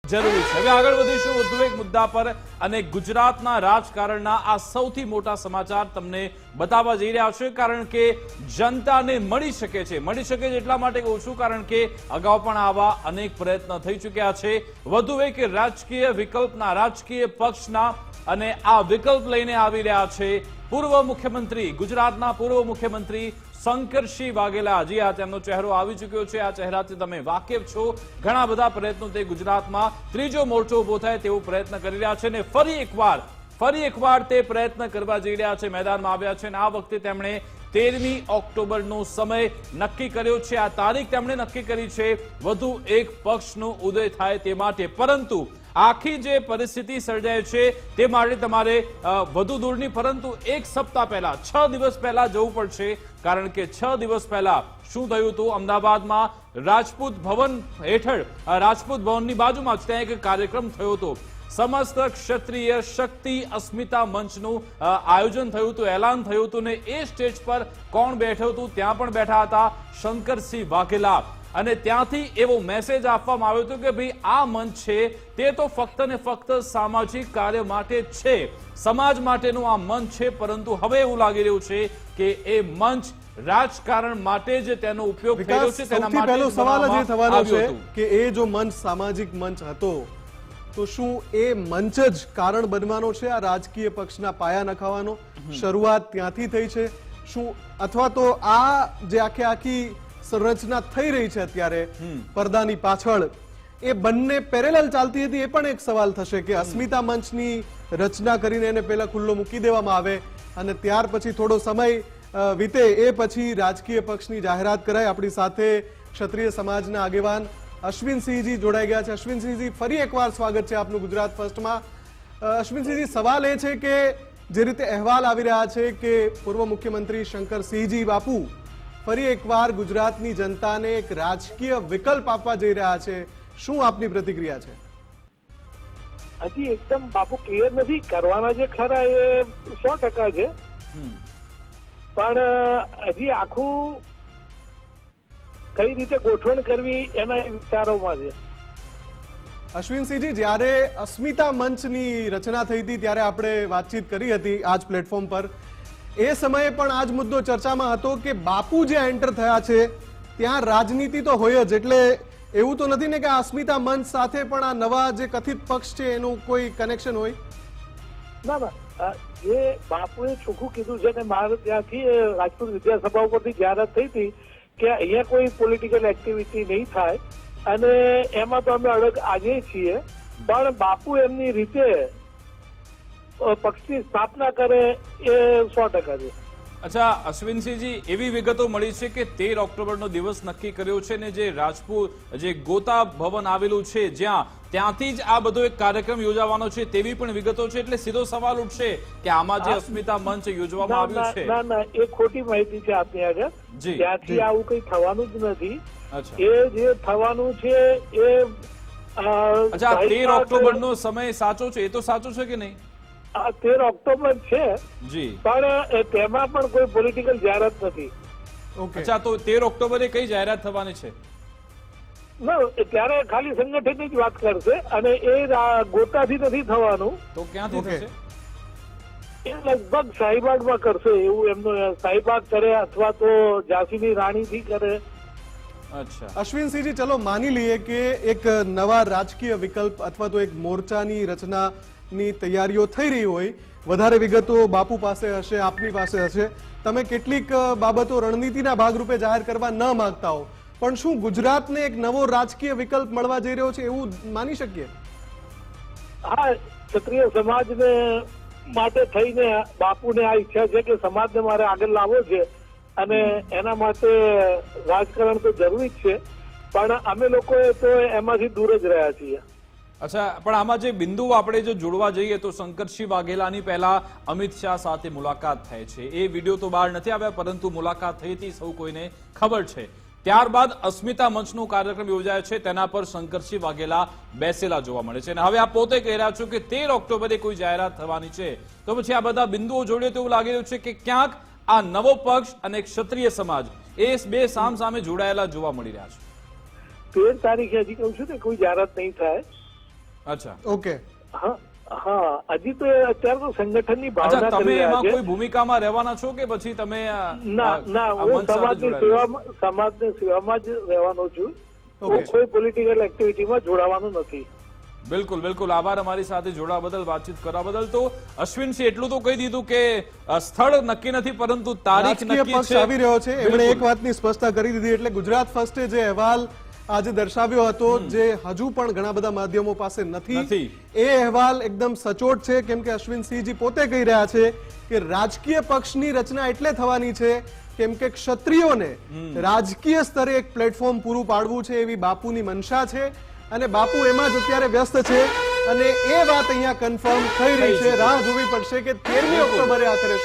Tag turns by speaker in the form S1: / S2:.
S1: જરૂરી છે। હવે આગળ વધીશું વધુ એક મુદ્દા પર અને ગુજરાતના રાજકારણના આ સૌથી મોટા સમાચાર તમને બતાવવા જઈ રહ્યા છે, કારણ કે જનતાને મળી શકે છે એટલા માટે કહું છું કારણ કે અગાઉ પણ આવા અનેક પ્રયત્ન થઈ ચૂક્યા છે। વધુ એક રાજકીય વિકલ્પના, રાજકીય પક્ષના અને આ વિકલ્પ લઈને આવી રહ્યા છે પૂર્વ મુખ્યમંત્રી, ગુજરાતના પૂર્વ મુખ્યમંત્રી શંકરસિંહ વાઘેલા। જી હા, તેમનો ચહેરો આવી ચૂક્યો છે, આ ચહેરાથી તમે વાકેફ છો। ઘણા બધા પ્રયત્નો તે ગુજરાતમાં ત્રીજો મોરચો ઉભો થાય તેવો પ્રયત્ન કરી રહ્યા છે અને ફરી એકવાર તે પ્રયત્ન કરવા જઈ રહ્યા છે, મેદાનમાં આવ્યા છે અને આ વખતે તેમણે 13મી ઓક્ટોબરનો સમય નક્કી કર્યો છે। આ તારીખ તેમણે નક્કી કરી છે વધુ એક પક્ષનો ઉદય થાય તે માટે, પરંતુ આખી જે પરિસ્થિતિ સર્જાય છે તે માટે તમારે વધુ દૂર નહીં પરંતુ એક સપ્તાહ પહેલા, 6 દિવસ પહેલા જવું પડશે, કારણ કે 6 દિવસ પહેલા શું થયું હતું? અમદાવાદમાં રાજપૂત ભવન હેઠળ, રાજપૂત ભવનની બાજુમાં જ ત્યાં એક કાર્યક્રમ થયો હતો। સમસ્ત ક્ષત્રિય શક્તિ અસ્મિતા મંચનું આયોજન થયું હતું, એલાન થયું હતું ને એ સ્ટેજ પર કોણ બેઠું હતું? ત્યાં પણ બેઠા હતા શંકરસિંહ વાઘેલા અને ત્યાંથી એવો મેસેજ આપવામાં આવ્યો હતો કે ભાઈ આ મંચ છે તે તો ફક્ત ને ફક્ત સામાજિક કાર્ય માટે છે, સમાજ માટેનું આ મંચ છે, પરંતુ હવે એવું લાગી રહ્યું છે કે એ મંચ રાજકારણ માટે જ તેનો ઉપયોગ થઈ રહ્યો છે। તેના માટે
S2: પહેલો સવાલ જ થવાનો છે કે એ જો મંચ સામાજિક મંચ હતો તો શું એ મંચ જ કારણ બનવાનો છે આ રાજકીય પક્ષના પાયા નખાવાનો? શરૂઆત ત્યાંથી થઈ છે શું, અથવા તો આ જે આખી સંરચના થઈ રહી છે અત્યારે પડદાની પાછળ, એ બંને પેરેલલ ચાલતી હતી? એ પણ એક સવાલ થશે કે અસ્મિતા મંચની રચના કરીને એને પહેલા ખુલ્લો મૂકી દેવામાં આવે અને ત્યાર પછી થોડો સમય વીતે એ પછી રાજકીય પક્ષની જાહેરાત કરાય। આપણી સાથે ક્ષત્રિય સમાજના આગેવાન અશ્વિનસિંહજી જોડાઈ ગયા છે। અશ્વિનસિંહજી, ફરી એકવાર સ્વાગત છે આપનું ગુજરાત ફર્સ્ટમાં। અશ્વિનસિંહજી, સવાલ એ છે કે જે રીતે અહેવાલ આવી રહ્યા છે કે પૂર્વ મુખ્યમંત્રી શંકરસિંહજી બાપુ ફરી એકવાર ગુજરાતની જનતાને એક રાજકીય વિકલ્પ આપવા જઈ રહ્યા છે, શું આપની પ્રતિક્રિયા છે?
S3: હજી એકદમ બાપુ ક્લિયર નથી, કરવાના જે ખરા એ 100% છે, પણ હજી આખું કઈ રીતે ગોઠવણ કરવી એના વિચારોમાં છે।
S2: અશ્વિનસિંહજી, જ્યારે અસ્મિતા મંચની રચના થઈ હતી ત્યારે આપણે વાતચીત કરી હતી આ જ પ્લેટફોર્મ પર, એ સમયે પણ આ જ મુદ્દો ચર્ચામાં હતો કે બાપુ જે એન્ટર થયા છે ત્યાં રાજનીતિ તો હોય જ, એટલે એવું તો નથી ને કે આ અસ્મિતા મંચ સાથે પણ આ નવા જે કથિત પક્ષ છે એનું કોઈ કનેક્શન હોય?
S3: ના, એ બાપુએ ચોખ્ખું કીધું છે કે મારે ત્યાંથી રાજપૂત વિદ્યાસભા ઉપરથી જાહેરાત થઈ હતી કે અહીંયા કોઈ પોલિટિકલ એક્ટિવિટી નહીં થાય અને એમાં તો અમે અડગ આજે છીએ, પણ બાપુ એમની રીતે પક્ષની સ્થાપના કરે એ 100% છે।
S1: અચ્છા અશ્વિનસિંહજી, એવી વિગતો મળી છે કે 13 ઓક્ટોબરનો દિવસ નક્કી કર્યો છે ને જે રાજપૂત જે ગોતા ભવન આવેલું છે ત્યાંથી જ આ બધો એક કાર્યક્રમ યોજાવાનો છે તેવી પણ વિગતો છે, એટલે સીધો સવાલ ઉઠશે કે આમાં જે અસ્મિતા મંચ યોજવામાં આવ્યું છે?
S3: ના, એ ખોટી માહિતી છે આપની આગળ, ત્યાંથી આવું કઈ થવાનું જ નથી। એ જે થવાનું છે એ
S1: અચ્છા 13 ઓક્ટોબરનો સમય સાચો છે? એ તો સાચો છે કે નહીં?
S3: 13 ઓક્ટોબર છે
S1: જી,
S3: પણ તેમાં પણ કોઈ પોલિટિકલ જાહેરાત નથી।
S1: અચ્છા, તો 13 ઓક્ટોબરે કઈ જાહેરાત થવાની છે?
S3: ત્યારે ખાલી સંગઠનની જ વાત કરશે અને એ ગોતાથી નથી થવાનું।
S1: તો ક્યાંથી થશે?
S3: એ લગભગ શાહીબાગમાં કરશે, એવું એમનું શાહીબાગ કરે અથવા તો ઝાંસીની રાણીથી કરે।
S1: અચ્છા
S2: અશ્વિનસિંહજી, ચલો માની લઈએ કે એક નવા રાજકીય વિકલ્પ અથવા તો એક મોરચાની રચનાની તૈયારીઓ થઈ રહી હોય, વધારે વિગતો બાપુ પાસે હશે, આપની પાસે હશે, તમે કેટલીક બાબતો રણનીતિના ભાગરૂપે જાહેર કરવા ન માંગતા હો, પણ શું ગુજરાતને એક નવો રાજકીય વિકલ્પ મળવા જઈ રહ્યો છે એવું માની શકીએ?
S3: હા, ક્ષત્રિય સમાજને માટે થઈને બાપુને આ ઈચ્છા છે કે સમાજને મારે આગળ લાવવો છે અને એના માટે રાજકારણ તો જરૂરી જ છે, પણ અમે લોકો તો એમાંથી દૂર જ રહ્યા છીએ।
S1: અચ્છા, પણ આમાં જે બિંદુ આપણે જો જોડવા જઈએ તો શંકરસિંહ વાઘેલાની પહેલા અમિત શાહ સાથે મુલાકાત થાય છે, એ વિડીયો તો બહાર નથી આવ્યા પરંતુ મુલાકાત થઈ હતી, સૌ કોઈને ખબર છે। ત્યારબાદ અસ્મિતા મંચનો કાર્યક્રમ યોજાયો છે, તેના પર શંકરસિંહ વાઘેલા બેસેલા જોવા મળે છે અને હવે આપ પોતે કહી રહ્યા છો કે 13 ઓક્ટોબરે કોઈ જાહેરાત થવાની છે, તો પછી આ બધા બિંદુઓ જોડે તો એવું લાગી રહ્યું છે કે ક્યાંક આ નવો પક્ષ અને ક્ષત્રિય સમાજ એ બે સામસામે જોડાયેલા જોવા મળી રહ્યા છે।
S3: 13 તારીખે હજી કહું છું કે કોઈ જાહેરાત નહીં થાય,
S1: અચ્છા
S2: ઓકે.
S3: હા હા, હજી તો અત્યારે તો સંગઠનની
S1: અચ્છા,
S3: ભાવના
S1: તમે
S3: કરી રહ્યા
S1: એમાં
S3: છે.
S1: કોઈ ભૂમિકામાં રહેવાના છો કે પછી તમે
S3: ના ના,
S1: આ
S3: હું
S1: મંચ સાથે જોડાયેલા છો?
S3: સમાજની સેવામાં જ રહેવાનો છું.
S2: Okay.
S3: હું કોઈ પોલિટિકલ એક્ટિવિટીમાં જોડાવાનું નથી.
S1: બિલકુલ બિલકુલ, આભાર અમારી સાથે જોડાવા બદલ, વાતચીત કરવા બદલ. તો અશ્વિનસિંહ એટલું તો કહી દીધું કે સ્થળ નક્કી નથી પરંતુ તારીખ
S2: રાજકીય
S1: નક્કી
S2: પક્ષ
S1: છે.
S2: આવી રહ્યો છે. એમણે
S1: બિલકુલ.
S2: એક વાતની સ્પષ્ટતા કરી દીધી. એટલે ગુજરાત ફર્સ્ટે જે અહેવાલ આજે દર્શાવ્યો હતો, જે હજુ પણ ઘણા બધા માધ્યમો પાસે નથી,
S1: નથી.
S2: એ અહેવાલ એકદમ સચોટ છે. કેમ કે અશ્વિનસિંહજી પોતે કહી રહ્યા છે કે રાજકીય પક્ષની રચના એટલે થવાની છે કેમ કે ક્ષત્રિયોને રાજકીય સ્તરે એક પ્લેટફોર્મ પૂરું પાડવું છે, એવી બાપુની મનસા છે અને બાપુ એમાં જ અત્યારે વ્યસ્ત છે. અને એ વાત અહીંયા કન્ફર્મ થઈ રહી છે. રાહ જોવી પડશે કે 13મી ઓક્ટોબરે આખરે